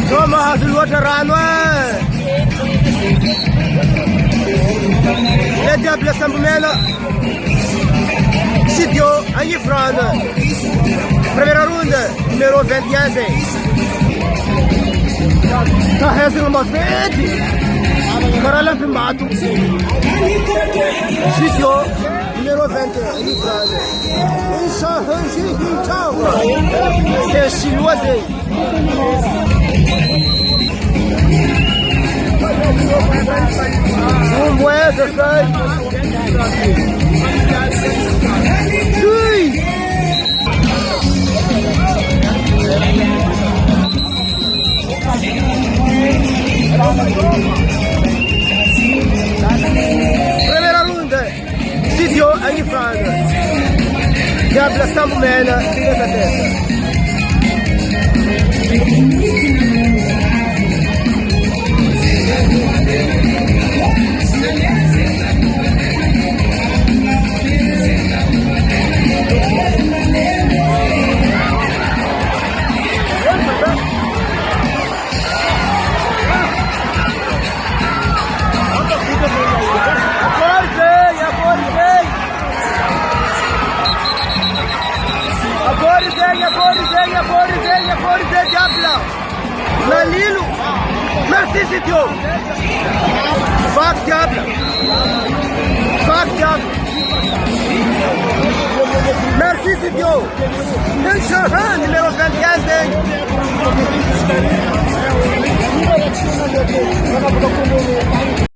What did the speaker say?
Toma hasil waterano. Le diable Sambumela. Sitio agli front. Primeira ronda, número 20. Tá rezando uma frente. Caralho, que mato. Sitio número 20 agli front. É sinuoso. Um moeda, sai. Ui! Primeira ronda. Sitio agli front. Diabla Sambumela, fica da testa. Agora diabla. Nalilo. Merci Sitio. Fuck diabla. Fuck diabla. Merci Sitio. Inşallah numero 20.